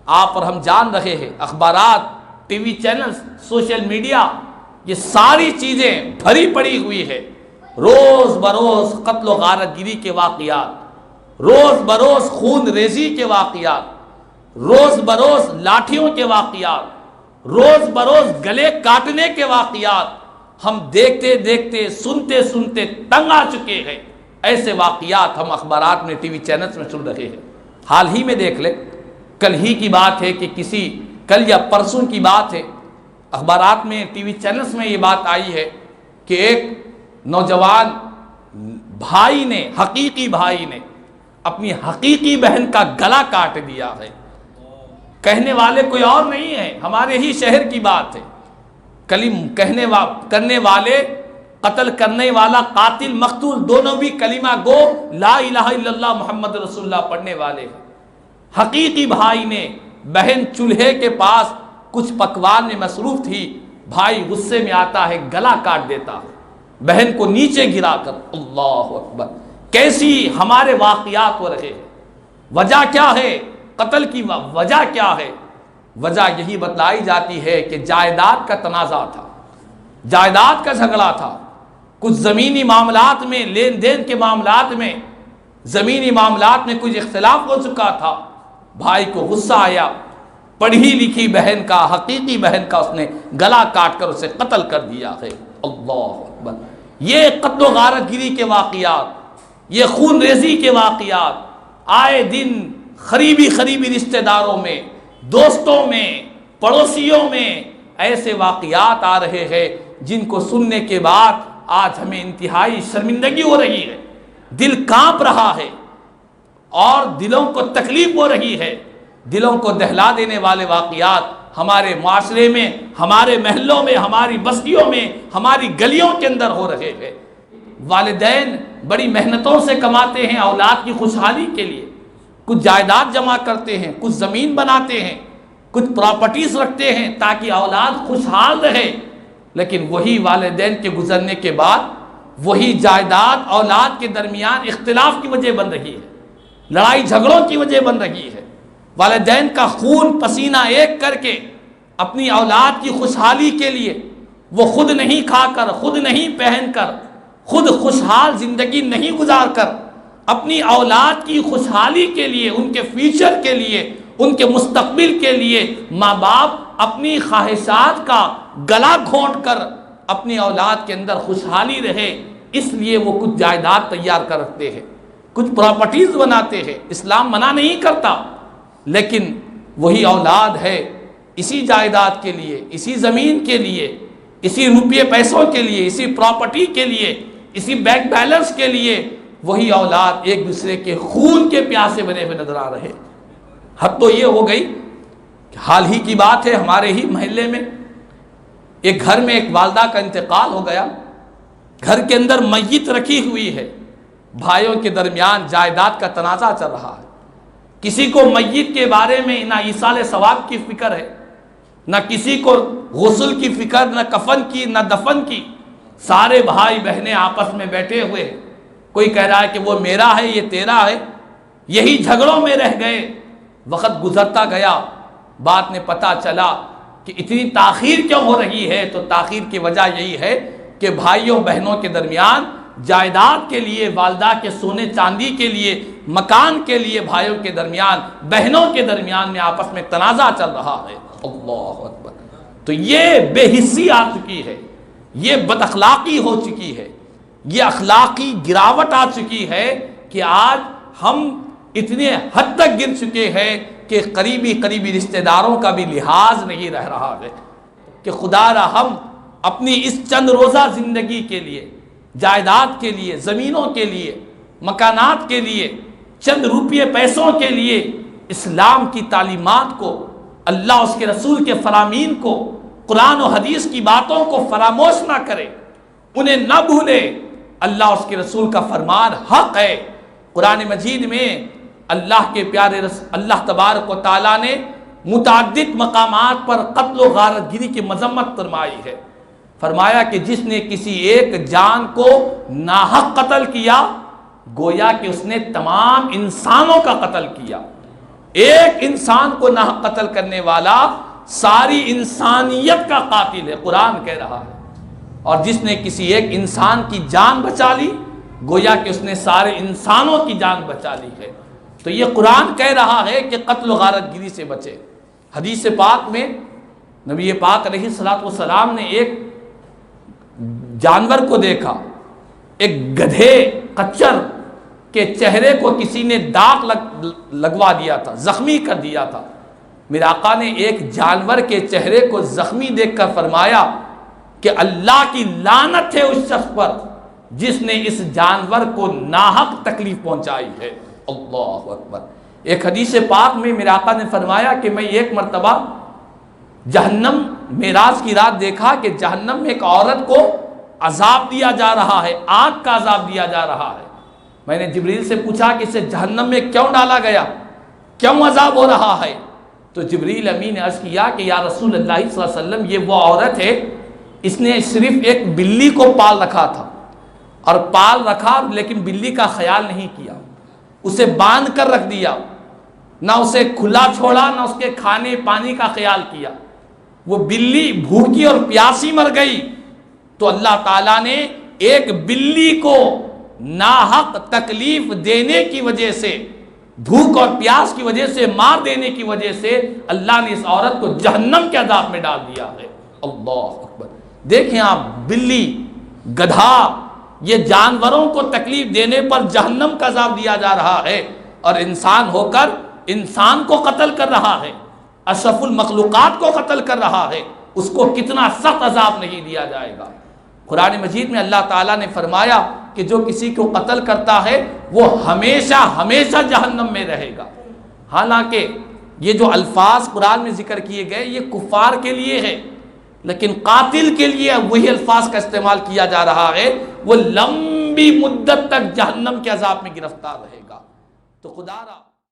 آپ اور ہم جان رہے ہیں، اخبارات، T V channels, social media, یہ ساری چیزیں بھری پڑی ہوئی ہے روز بروز قتل و غارت گیری کے واقعات، روز بروز خون ریزی کے واقعات، روز بروز لاٹھیوں کے واقعات، روز بروز گلے کاٹنے کے واقعات ہم دیکھتے دیکھتے سنتے سنتے تنگ آ چکے ہیں۔ ایسے واقعات ہم اخبارات میں، ٹی وی چینلز میں سن رہے ہیں۔ حال ہی میں دیکھ لیں، کل ہی کی بات ہے کہ کل یا پرسوں کی بات ہے، اخبارات میں، ٹی وی چینلز میں یہ بات آئی ہے کہ ایک نوجوان بھائی نے، حقیقی بھائی نے اپنی حقیقی بہن کا گلا کاٹ دیا ہے۔ کہنے والے کوئی اور نہیں ہے، ہمارے ہی شہر کی بات ہے۔ کرنے والے، قتل کرنے والا، قاتل مقتول دونوں بھی کلمہ گو لا الہ الا اللہ محمد رسول اللہ پڑھنے والے ہیں۔ حقیقی بھائی نے، بہن چولہے کے پاس کچھ پکوان میں مصروف تھی، بھائی غصے میں آتا ہے، گلا کاٹ دیتا ہے بہن کو نیچے گرا کر۔ اللہ اکبر! کیسی ہمارے واقعات ہو رہے ہیں۔ وجہ کیا ہے؟ قتل کی وجہ کیا ہے؟ وجہ یہی بتلائی جاتی ہے کہ جائیداد کا تنازع تھا، جائیداد کا جھگڑا تھا، کچھ زمینی معاملات میں، لین دین کے معاملات میں، زمینی معاملات میں کچھ اختلاف ہو چکا تھا۔ بھائی کو غصہ آیا، پڑھی لکھی بہن کا، حقیقی بہن کا اس نے گلا کاٹ کر اسے قتل کر دیا ہے۔ اللہ اکبر! یہ قتل و غارت گیری کے واقعات، یہ خون ریزی کے واقعات آئے دن قریبی رشتہ داروں میں، دوستوں میں، پڑوسیوں میں ایسے واقعات آ رہے ہیں جن کو سننے کے بعد آج ہمیں انتہائی شرمندگی ہو رہی ہے، دل کانپ رہا ہے اور دلوں کو تکلیف ہو رہی ہے۔ دلوں کو دہلا دینے والے واقعات ہمارے معاشرے میں، ہمارے محلوں میں، ہماری بستیوں میں، ہماری گلیوں کے اندر ہو رہے ہیں۔ والدین بڑی محنتوں سے کماتے ہیں اولاد کی خوشحالی کے لیے، کچھ جائیداد جمع کرتے ہیں، کچھ زمین بناتے ہیں، کچھ پراپرٹیز رکھتے ہیں تاکہ اولاد خوشحال رہے، لیکن وہی والدین کے گزرنے کے بعد وہی جائیداد اولاد کے درمیان اختلاف کی وجہ بن رہی ہے، لڑائی جھگڑوں کی وجہ بن رہی ہے۔ والدین کا خون پسینہ ایک کر کے اپنی اولاد کی خوشحالی کے لیے وہ خود نہیں کھا کر، خود نہیں پہن کر، خود خوشحال زندگی نہیں گزار کر، اپنی اولاد کی خوشحالی کے لیے، ان کے فیوچر کے لیے، ان کے مستقبل کے لیے ماں باپ اپنی خواہشات کا گلا گھونٹ کر اپنی اولاد کے اندر خوشحالی رہے، اس لیے وہ کچھ جائیداد تیار کر رکھتے ہیں، کچھ پراپرٹیز بناتے ہیں۔ اسلام منع نہیں کرتا، لیکن وہی اولاد ہے اسی جائیداد کے لیے، اسی زمین کے لیے، اسی روپیے پیسوں کے لیے، اسی پراپرٹی کے لیے، اسی بینک بیلنس کے لیے وہی اولاد ایک دوسرے کے خون کے پیاسے بنے ہوئے نظر آ رہے۔ حد تو یہ ہو گئی کہ حال ہی کی بات ہے، ہمارے ہی محلے میں ایک گھر میں ایک والدہ کا انتقال ہو گیا، گھر کے اندر میت رکھی ہوئی ہے، بھائیوں کے درمیان جائیداد کا تنازع چل رہا ہے۔ کسی کو میت کے بارے میں نہ ایصال ثواب کی فکر ہے، نہ کسی کو غسل کی فکر، نہ کفن کی، نہ دفن کی۔ سارے بھائی بہنیں آپس میں بیٹھے ہوئے ہیں، کوئی کہہ رہا ہے کہ وہ میرا ہے، یہ تیرا ہے، یہی جھگڑوں میں رہ گئے۔ وقت گزرتا گیا، بعد میں پتہ چلا کہ اتنی تاخیر کیوں ہو رہی ہے، تو تاخیر کی وجہ یہی ہے کہ بھائیوں بہنوں کے درمیان جائیداد کے لیے، والدہ کے سونے چاندی کے لیے، مکان کے لیے بھائیوں کے درمیان، بہنوں کے درمیان میں آپس میں تنازع چل رہا ہے۔ اللہ اکبر! تو یہ بے حسی آ چکی ہے، یہ بد اخلاقی ہو چکی ہے، یہ اخلاقی گراوٹ آ چکی ہے کہ آج ہم اتنے حد تک گر چکے ہیں کہ قریبی رشتہ داروں کا بھی لحاظ نہیں رہ رہا ہے کہ خدا را ہم اپنی اس چند روزہ زندگی کے لیے، جائیداد کے لیے، زمینوں کے لیے، مکانات کے لیے، چند روپیے پیسوں کے لیے اسلام کی تعلیمات کو، اللہ اس کے رسول کے فرامین کو، قرآن و حدیث کی باتوں کو فراموش نہ کرے، انہیں نہ بھولے۔ اللہ اس کے رسول کا فرمان حق ہے۔ قرآن مجید میں اللہ کے پیارے اللہ تبارک و تعالیٰ نے متعدد مقامات پر قتل و غارت گیری کی مذمت فرمائی ہے۔ فرمایا کہ جس نے کسی ایک جان کو ناحق قتل کیا، گویا کہ اس نے تمام انسانوں کا قتل کیا۔ ایک انسان کو ناحق قتل کرنے والا ساری انسانیت کا قاتل ہے، قرآن کہہ رہا ہے۔ اور جس نے کسی ایک انسان کی جان بچا لی گویا کہ اس نے سارے انسانوں کی جان بچا لی ہے۔ تو یہ قرآن کہہ رہا ہے کہ قتل و غارت گری سے بچے۔ حدیث پاک میں نبی پاک علیہ الصلوۃ والسلام نے ایک جانور کو دیکھا، ایک گدھے کچر کے چہرے کو کسی نے داغ لگوا دیا تھا، زخمی کر دیا تھا۔ میرے آقا نے ایک جانور کے چہرے کو زخمی دیکھ کر فرمایا کہ اللہ کی لعنت ہے اس شخص پر جس نے اس جانور کو ناحق تکلیف پہنچائی ہے۔ اللہ اکبر۔ ایک حدیث پاک میں میرے آقا نے فرمایا کہ میں ایک مرتبہ جہنم معراج کی رات دیکھا کہ جہنم میں ایک عورت کو عذاب دیا جا رہا ہے، آگ کا عذاب دیا جا رہا ہے۔ میں نے جبریل سے پوچھا کہ اسے جہنم میں کیوں ڈالا گیا، کیوں عذاب ہو رہا ہے؟ تو جبریل امین نے عرض کیا کہ یا رسول اللہ صلی اللہ علیہ وسلم، یہ وہ عورت ہے، اس نے صرف ایک بلی کو پال رکھا تھا، اور پال رکھا لیکن بلی کا خیال نہیں کیا، اسے باندھ کر رکھ دیا، نہ اسے کھلا چھوڑا، نہ اس کے کھانے پانی کا خیال کیا، وہ بلی بھوکی اور پیاسی مر گئی۔ تو اللہ تعالیٰ نے ایک بلی کو ناحق تکلیف دینے کی وجہ سے، بھوک اور پیاس کی وجہ سے، مار دینے کی وجہ سے اللہ نے اس عورت کو جہنم کے عذاب میں ڈال دیا ہے۔ اللہ اکبر۔ دیکھیں آپ، بلی، گدھا، یہ جانوروں کو تکلیف دینے پر جہنم کا عذاب دیا جا رہا ہے، اور انسان ہو کر انسان کو قتل کر رہا ہے، اشرف المخلوقات کو قتل کر رہا ہے، اس کو کتنا سخت عذاب نہیں دیا جائے گا۔ قرآن مجید میں اللہ تعالیٰ نے فرمایا کہ جو کسی کو قتل کرتا ہے وہ ہمیشہ ہمیشہ جہنم میں رہے گا۔ حالانکہ یہ جو الفاظ قرآن میں ذکر کیے گئے یہ کفار کے لیے ہے، لیکن قاتل کے لیے وہی الفاظ کا استعمال کیا جا رہا ہے، وہ لمبی مدت تک جہنم کے عذاب میں گرفتار رہے گا۔ تو خدا را